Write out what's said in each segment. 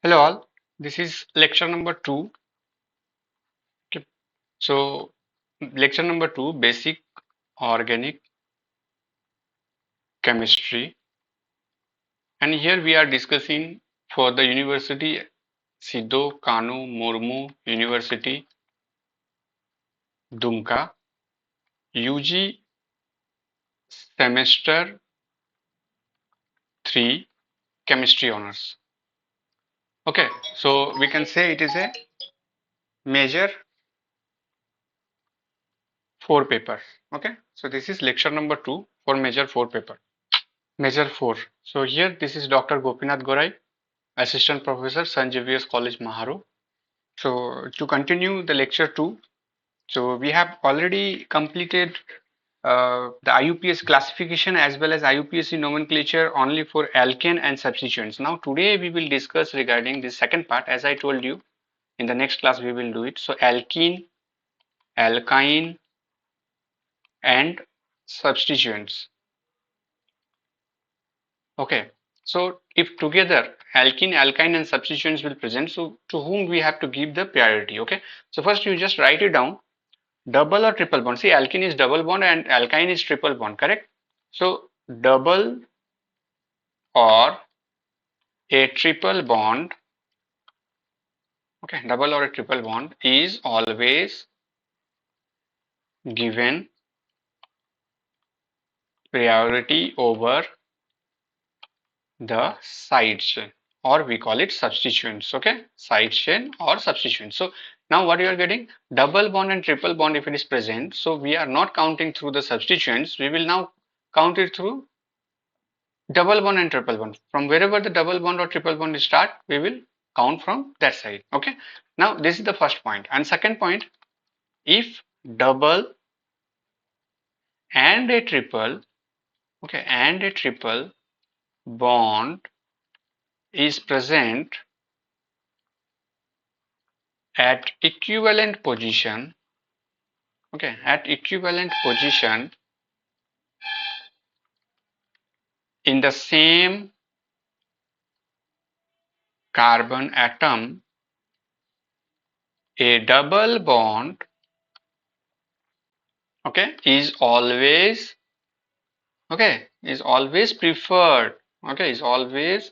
Hello all, this is lecture number 2. Okay. So lecture number 2, basic organic chemistry, and here we are discussing for the University Sidho Kanu Murmu University Dumka UG semester 3 chemistry honors. Okay, so we can say it is a major 4 paper. Okay, so this is lecture number 2 for major 4 paper. Major 4. So here this is Dr. Gopinath Gorai, Assistant Professor, St. Xavier's College, Maharo. So to continue the lecture 2, so we have already completed the IUPAC classification as well as IUPAC nomenclature only for alkane and substituents. Now today we will discuss regarding the second part. As I told you, in the next class we will do it. So alkene, alkyne and substituents. Okay, so if together alkene, alkyne and substituents will present, so to whom we have to give the priority. Okay, so first you just write it down, double or triple bond. See, alkene is double bond and alkyne is triple bond, correct? So double or a triple bond, okay, double or a triple bond is always given priority over the side chain, or we call it substituents. Okay, side chain or substituents. So now what you are getting, double bond and triple bond if it is present, so we are not counting through the substituents, we will now count it through double bond and triple bond. From wherever the double bond or triple bond is start, we will count from that side. Okay, now this is the first point. And second point, if double and a triple, okay, and a triple bond is present at equivalent position, okay, at equivalent position in the same carbon atom, a double bond, okay, is always, okay, is always preferred, okay, is always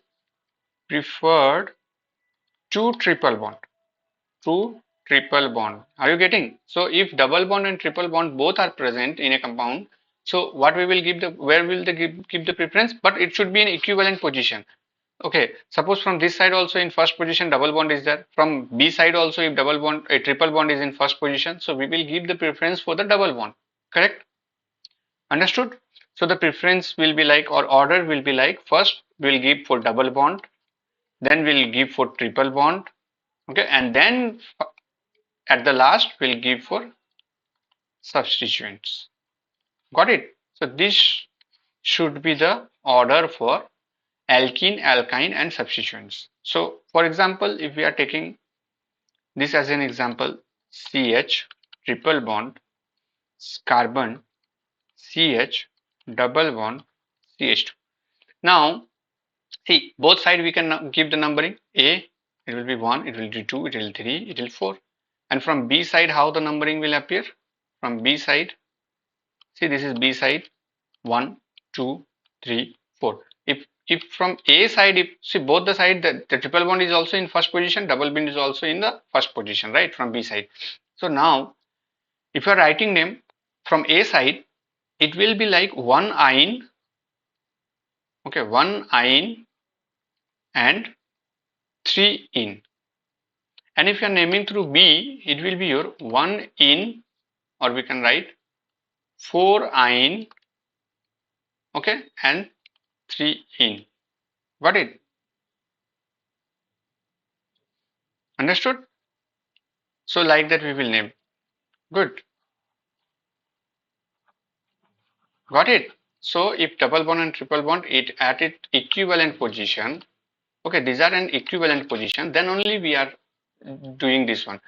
preferred to triple bond, to triple bond. Are you getting? So if double bond and triple bond both are present in a compound, so what we will give the, where will they give the preference? But it should be in equivalent position. Okay, suppose from this side also in first position double bond is there. From B side also, if double bond, a triple bond is in first position, so we will give the preference for the double bond. Correct? Understood? So the preference will be like, or order will be like, first we'll give for double bond, then we'll give for triple bond, okay, and then at the last we'll give for substituents. Got it? So this should be the order for alkene, alkyne and substituents. So for example, if we are taking this as an example, CH triple bond carbon, CH double bond CH2. Now see, both side we can give the numbering. A, it will be 1, it will be 2, it will be 3, it will be 4. And from B side, how the numbering will appear? From B side, see, this is B side, 1, 2, 3, 4. If from A side, if see both the side, the triple bond is also in first position, double bond is also in the first position, right, from B side. So now if you are writing name from A side, it will be like 1 ine, okay, 1 ine and 3 in. And if you are naming through B, it will be your 1 in, or we can write 4 ine, okay, and 3 in. Got it? Understood? So like that we will name. Good. Got it? So if double bond and triple bond it at its equivalent position, okay, these are an equivalent position, then only we are doing this one.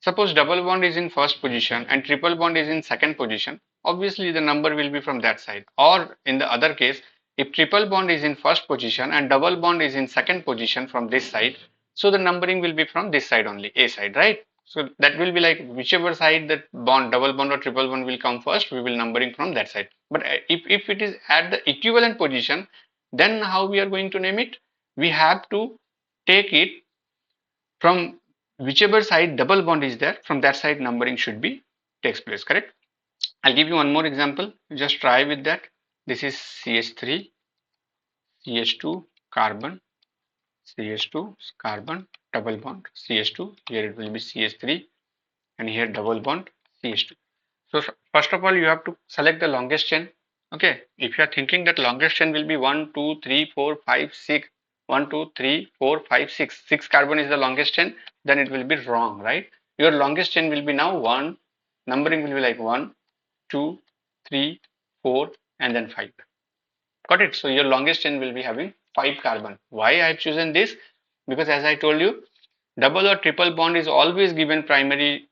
Suppose double bond is in first position and triple bond is in second position, obviously the number will be from that side. Or in the other case, if triple bond is in first position and double bond is in second position from this side, So the numbering will be from this side only, A side, right? So that will be like whichever side that bond, double bond or triple bond will come first, we will numbering from that side. But if it is at the equivalent position, then how we are going to name it? We have to take it from whichever side double bond is there, from that side numbering should be takes place, correct? I'll give you one more example. Just try with that. This is CH3, CH2, carbon, CH2, carbon, double bond, CH2. Here it will be CH3 and here double bond, CH2. So first of all, you have to select the longest chain. Okay, if you are thinking that longest chain will be 1, 2, 3, 4, 5, 6, 1, 2, 3, 4, 5, 6, 6 carbon is the longest chain, then it will be wrong, right? Your longest chain will be now 1, numbering will be like 1, 2, 3, 4, and then 5. Got it? So your longest chain will be having 5 carbon. Why I have chosen this? Because as I told you, double or triple bond is always given primary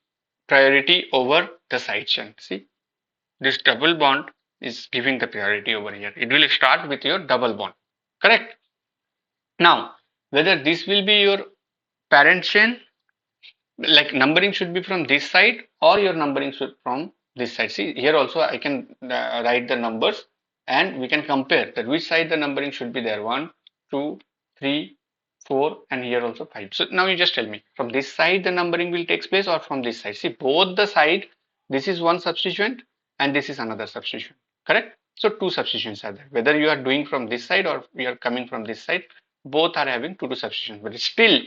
priority over the side chain. See, this double bond is giving the priority over here. It will start with your double bond. Correct? Now, whether this will be your parent chain, like numbering should be from this side or your numbering should from this side. See, here also I can write the numbers and we can compare that which side the numbering should be there. 1, 2, 3, 4, and here also 5. So now you just tell me from this side the numbering will take place or from this side. See, both the side, this is one substituent and this is another substituent. Correct? So two substituents are there. Whether you are doing from this side or you are coming from this side, both are having two substituents. But still,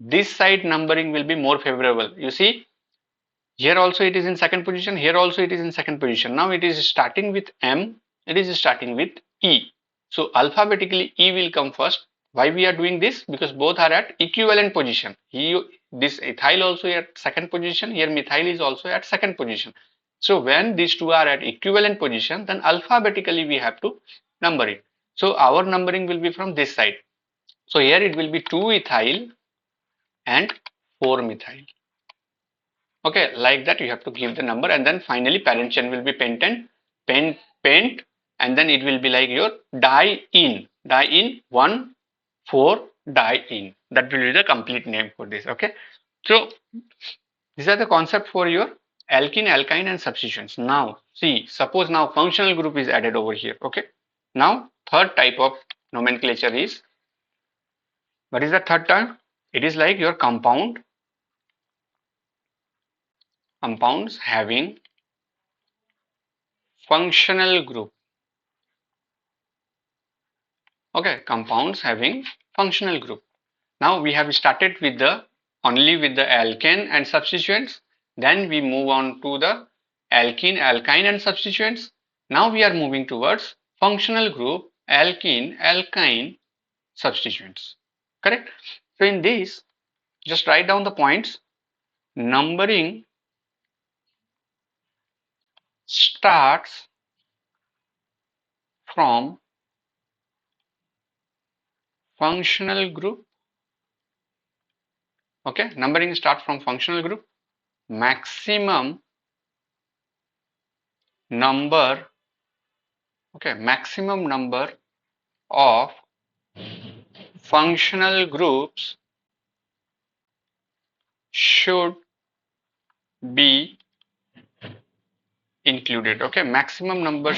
this side numbering will be more favorable. You see, here also it is in second position, here also it is in second position. Now it is starting with M, it is starting with E. So alphabetically E will come first. Why we are doing this? Because both are at equivalent position. This ethyl also at second position, here methyl is also at second position. So when these two are at equivalent position, then alphabetically we have to number it. So our numbering will be from this side. So here it will be 2 ethyl and 4 methyl. Okay, like that you have to give the number, and then finally parent chain will be pentant, pent, and then it will be like your diene 1, 4 diene. That will be the complete name for this. Okay, so these are the concept for your alkene, alkyne, and substituents. Now see, suppose now functional group is added over here. Okay, now third type of nomenclature is, what is the third term? It is like your compounds having functional group. Okay, compounds having functional group. Now we have started with the only with the alkane and substituents. Then we move on to the alkene, alkyne, and substituents. Now we are moving towards functional group alkene, alkyne, substituents. Correct? So in this, just write down the points. Numbering starts from functional group. Okay, numbering starts from functional group. Maximum number, okay, maximum number of functional groups should be included. Okay, maximum number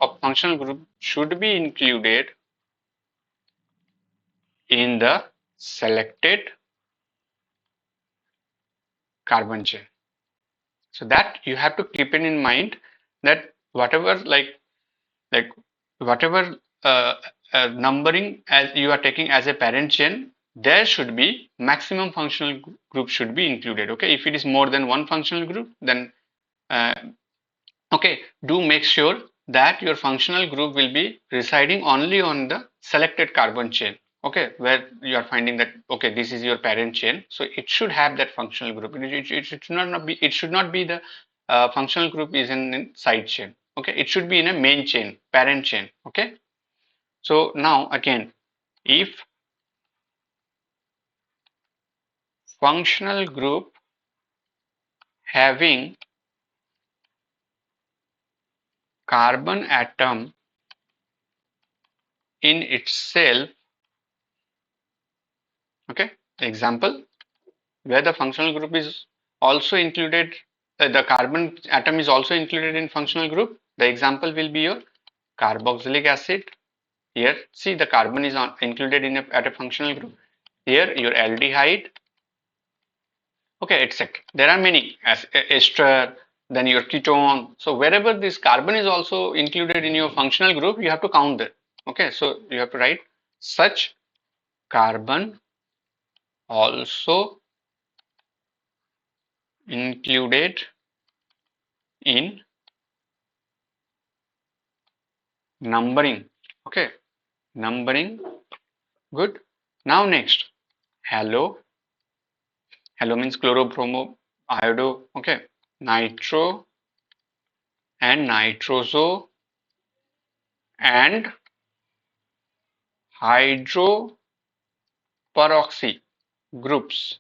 of functional group should be included in the selected carbon chain. So that you have to keep it in mind, that whatever like whatever numbering as you are taking as a parent chain, there should be maximum functional group should be included. Okay, if it is more than one functional group, then okay, do make sure that your functional group will be residing only on the selected carbon chain. Okay, where you are finding that okay, this is your parent chain, so it should have that functional group. It should not be, it should not be the functional group is in side chain. Okay, it should be in a main chain, parent chain. Okay, so now again, if functional group having carbon atom in itself, okay, Example, where the functional group is also included, the carbon atom is also included in functional group. The example will be your carboxylic acid. Here, see the carbon is included in at a functional group. Here, your aldehyde. Okay, etc. There are many as ester, then your ketone. So wherever this carbon is also included in your functional group, you have to count that. Okay, so you have to write such carbon also included in numbering. Okay, numbering. Good. Now next, halo. Halo means chlorobromo, iodo. Okay, nitro and nitroso and hydroperoxy groups.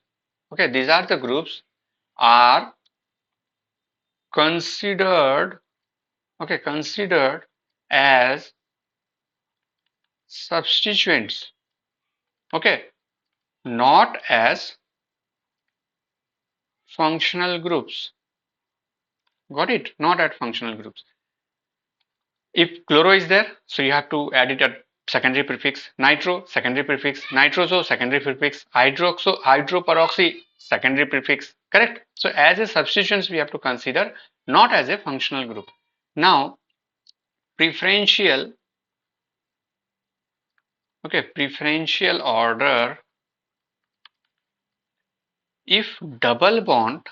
Okay, these are the groups are considered, okay, considered as substituents. Okay, not as functional groups. Got it? Not at functional groups. If chloro is there, so you have to add it at secondary prefix. Nitro, secondary prefix. Nitroso, secondary prefix. Hydroxo, hydroperoxy, secondary prefix. Correct? So as a substituents we have to consider, not as a functional group. Now, preferential, okay, preferential order, if double bond,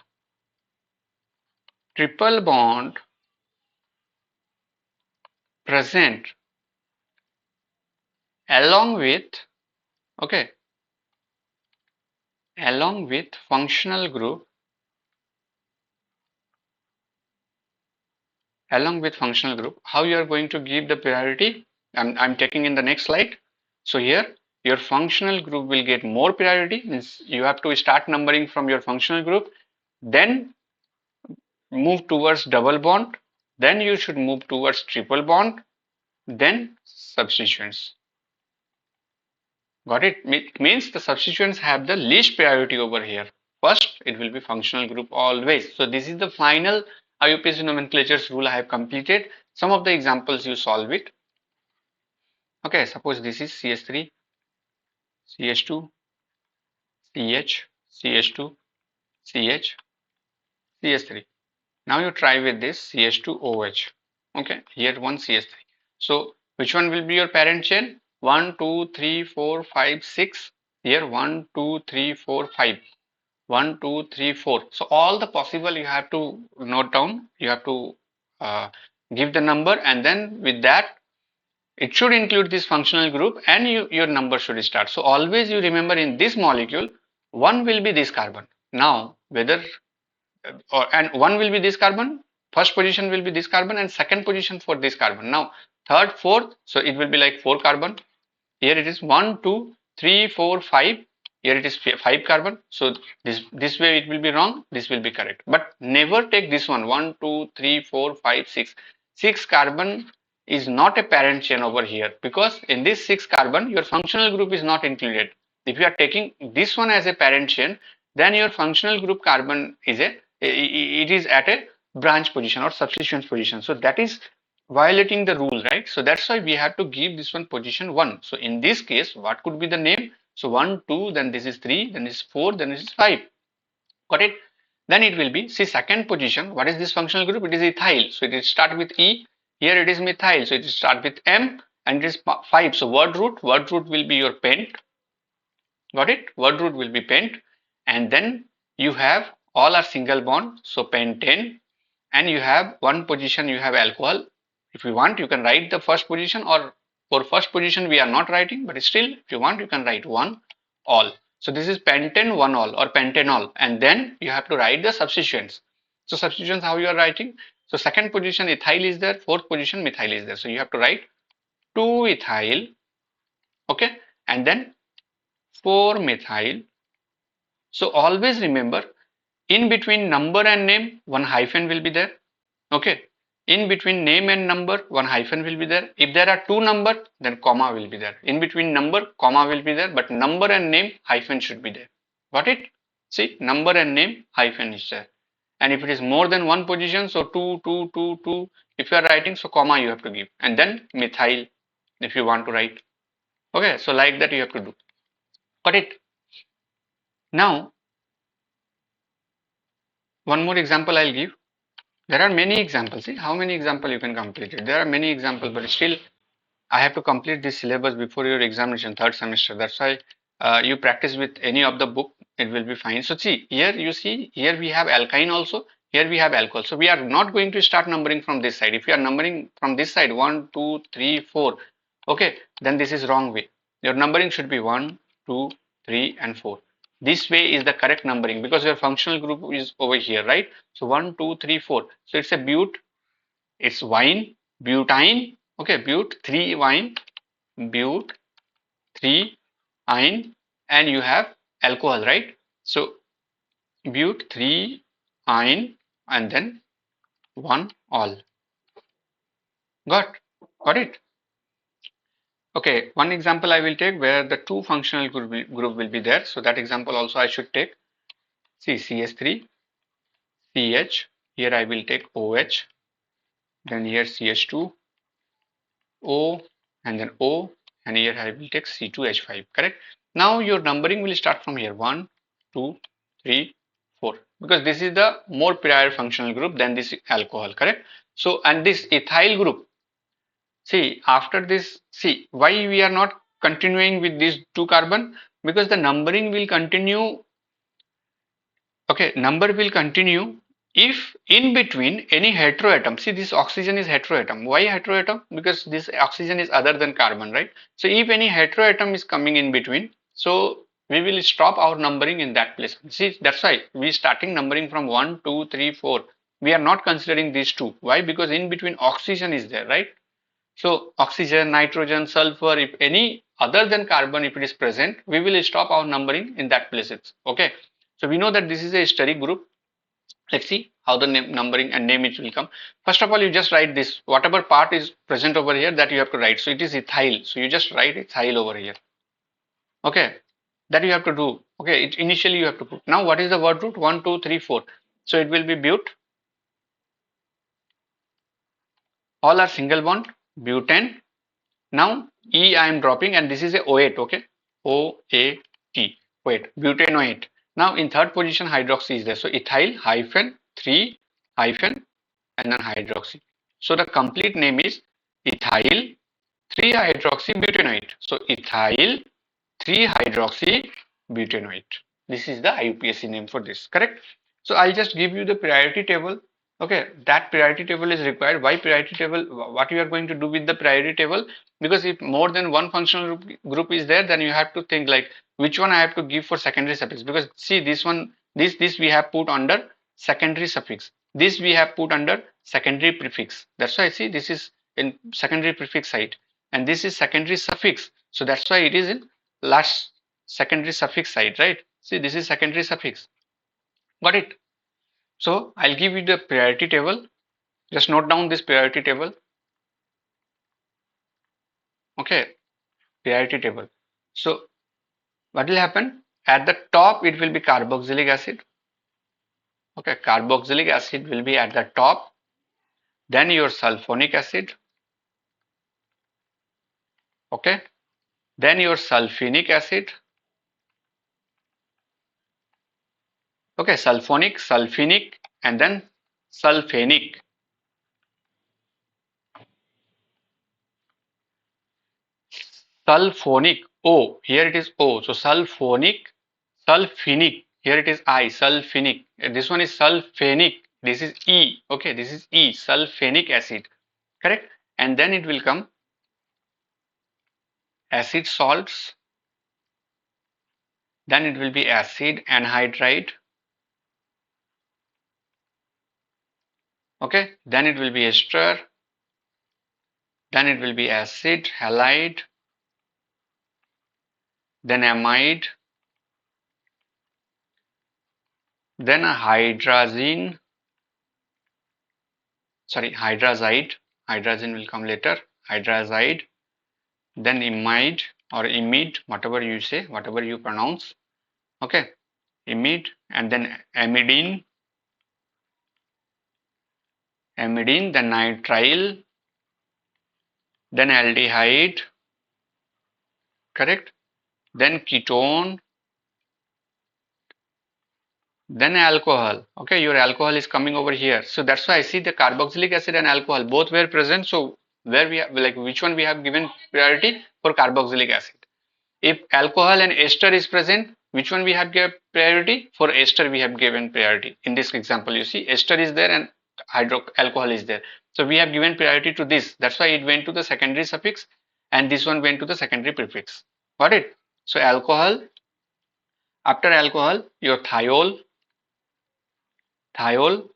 triple bond present along with, okay, along with functional group, how you are going to give the priority? I'm taking in the next slide. So here your functional group will get more priority, means you have to start numbering from your functional group, then move towards double bond, then you should move towards triple bond, then substituents. Got it? It means the substituents have the least priority over here. First, it will be functional group always. So this is the final IUPAC nomenclatures rule I have completed. Some of the examples you solve it. Okay, suppose this is CH3, CH2, CH, CH2, CH, CH3. Now you try with this CH2OH. Okay, here one CH3. So which one will be your parent chain? 1, 2, 3, 4, 5, 6. Here 1, 2, 3, 4, 5. 1, 2, 3, 4. So all the possible you have to note down. You have to give the number, and then with that it should include this functional group, and your number should start. So always you remember in this molecule, one will be this carbon. Now whether and one will be this carbon, first position will be this carbon, and second position for this carbon. Now third, fourth, so it will be like 4 carbon. Here it is 1, 2, 3, 4, 5. Here it is 5 carbon. So this way it will be wrong, this will be correct. But never take this one 1, 2, 3, 4, 5, 6. 6 carbon is not a parent chain over here, because in this 6 carbon your functional group is not included. If you are taking this one as a parent chain, then your functional group carbon is it is at a branch position or substituent position. So that is violating the rule, right? So that's why we have to give this one position 1. So in this case, what could be the name? So 1, 2, then this is 3, then this is 4, then this is 5. Got it? Then it will be, see, second position. What is this functional group? It is ethyl. So it will start with E. Here it is methyl. So it will start with M, and it is 5. So word root will be your pent. Got it? Word root will be pent. And then you have all are single bond. So pentane. And you have one position, you have alcohol. If you want, you can write the first position, or for first position we are not writing, but still if you want you can write 1 all. So this is pentane 1 all or pentanol, and then you have to write the substituents. So substituents, how you are writing? So second position ethyl is there, fourth position methyl is there. So you have to write 2 ethyl, okay, and then 4 methyl. So always remember, in between number and name one hyphen will be there. Okay, in between name and number, one hyphen will be there. If there are two number, then comma will be there. In between number, comma will be there, but number and name, hyphen should be there. Got it? See, number and name, hyphen is there. And if it is more than one position, so 2, 2, 2, 2, if you are writing, so comma you have to give. And then methyl, if you want to write. Okay, so like that you have to do. Got it? Now, one more example I'll give. There are many examples. See how many examples you can complete it. There are many examples, but still I have to complete this syllabus before your examination, third semester. That's why you practice with any of the book, it will be fine. So see, here you see, here we have alkyne also, here we have alcohol. So we are not going to start numbering from this side. If you are numbering from this side, 1, 2, 3, 4, okay, then this is wrong way. Your numbering should be 1, 2, 3, and 4. This way is the correct numbering because your functional group is over here, right? So 1, 2, 3, 4. So it's a but, it's wine, butine, okay, but 3 wine, but 3 ine, and you have alcohol, right? So but 3 ine and then 1 all. Got it? Okay, one example I will take where the two functional group will be there. So that example also I should take. See, CH3, CH, here I will take OH, then here CH2, O, and then O, and here I will take C2H5, correct? Now your numbering will start from here 1, 2, 3, 4, because this is the more prior functional group than this alcohol, correct? So, and this ethyl group, see, after this, see, why we are not continuing with these two carbon? Because the numbering will continue, okay, number will continue if in between any heteroatom, see this oxygen is heteroatom. Why heteroatom? Because this oxygen is other than carbon, right? So if any heteroatom is coming in between, so we will stop our numbering in that place. See, that's why we starting numbering from 1, 2, 3, 4. We are not considering these two. Why? Because in between oxygen is there, right? So oxygen, nitrogen, sulfur, if any other than carbon, if it is present, we will stop our numbering in that places. Okay. So we know that this is a steric group. Let's see how the name, numbering and name it will come. First of all, you just write this, whatever part is present over here that you have to write. So it is ethyl. So you just write ethyl over here. Okay. That you have to do. Okay. Initially you have to put. Now what is the word root? 1, 2, 3, 4. So it will be but. All are single bond. Butane. Now E I am dropping and this is a O8. Okay. O-A-T. Wait. Butanoate. Now in third position hydroxy is there. So ethyl hyphen 3 hyphen and then hydroxy. So the complete name is ethyl 3 hydroxy butanoate. So ethyl 3 hydroxy butanoate. This is the IUPAC name for this, correct? So I'll just give you the priority table. Okay, that priority table is required. Why priority table? What you are going to do with the priority table? Because if more than one functional group is there, then you have to think like which one I have to give for secondary suffix. Because see this one, this we have put under secondary suffix. This we have put under secondary prefix. That's why see this is in secondary prefix side, and this is secondary suffix. So that's why it is in last secondary suffix side, right? See this is secondary suffix. Got it? So I'll give you the priority table. Just note down this priority table. Okay, priority table. So what will happen? At the top, it will be carboxylic acid. Okay, carboxylic acid will be at the top. Then your sulfonic acid. Okay, then your sulfinic acid. Okay, sulfonic, sulfinic, and then sulfanic. Sulfonic, O, here it is O. So sulfonic, sulfinic, here it is I, sulfinic. This one is sulfanic, this is E. Okay, this is E, sulfanic acid, correct? And then it will come acid salts, then it will be acid anhydride. Okay, then it will be ester, then it will be acid halide, then amide, then a hydrazine sorry, hydrazide, hydrazine will come later, hydrazide, then imide or imide, whatever you say, whatever you pronounce, okay, imide, and then amidine, amidine, then nitrile, then aldehyde, correct, then ketone, then alcohol. Okay, your alcohol is coming over here. So that's why I see the carboxylic acid and alcohol both were present. So where we have, like, which one we have given priority? For carboxylic acid. If alcohol and ester is present, which one we have given priority? For ester we have given priority. In this example, you see ester is there and hydro alcohol is there. So we have given priority to this. That's why it went to the secondary suffix and this one went to the secondary prefix. Got it? So alcohol, after alcohol, your thiol, thiol,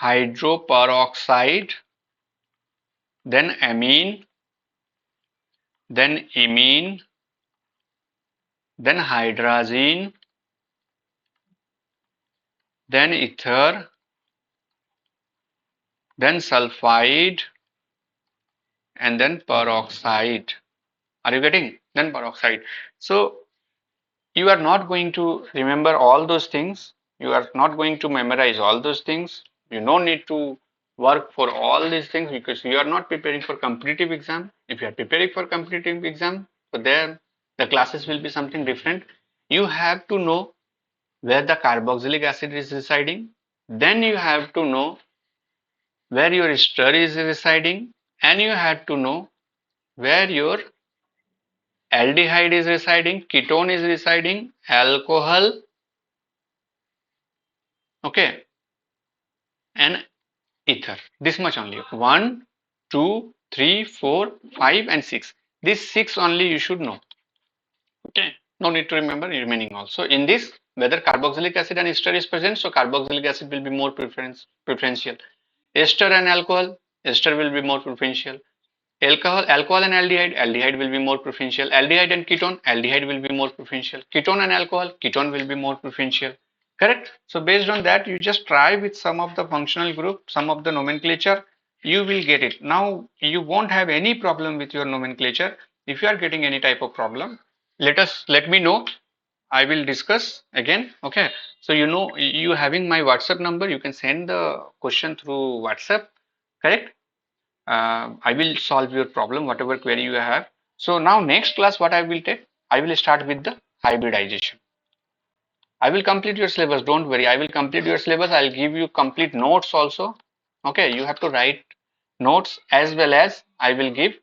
hydroperoxide, then amine, then imine, then hydrazine, then ether, then sulfide, and then peroxide. Are you getting? Then peroxide. So you are not going to remember all those things. You are not going to memorize all those things. You don't need to work for all these things because you are not preparing for competitive exam. If you are preparing for competitive exam, so there the classes will be something different. You have to know where the carboxylic acid is residing. Then you have to know where your ester is residing, and you have to know where your aldehyde is residing, ketone is residing, alcohol, okay, and ether. This much only. 1, 2, 3, 4, 5, and 6. This 6 only you should know. Okay. No need to remember remaining also. In this, whether carboxylic acid and ester is present, so carboxylic acid will be more preferential. Ester and alcohol, ester will be more preferential. Alcohol and aldehyde will be more preferential. Aldehyde and ketone, aldehyde will be more preferential. Ketone and alcohol, ketone will be more preferential. Correct? So based on that, you just try with some of the functional group, some of the nomenclature, you will get it. Now you won't have any problem with your nomenclature. If you are getting any type of problem, let me know. I will discuss again. Okay. So you know, you having my WhatsApp number, you can send the question through WhatsApp. Correct? I will solve your problem, whatever query you have. So now next class, what I will take, I will start with the hybridization. I will complete your syllabus. Don't worry. I will complete your syllabus. I'll give you complete notes also. Okay. You have to write notes as well as I will give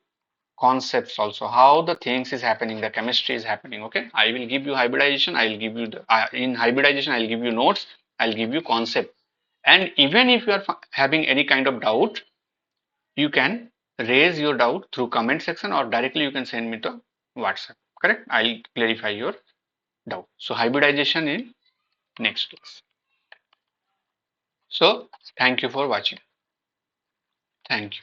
concepts also, how the things is happening, the chemistry is happening. Okay. I will give you hybridization. I will give you the, in hybridization, I'll give you notes. I'll give you concept. And even if you are having any kind of doubt, you can raise your doubt through comment section or directly you can send me to WhatsApp. Correct? I'll clarify your doubt. So hybridization in next class. So thank you for watching. Thank you.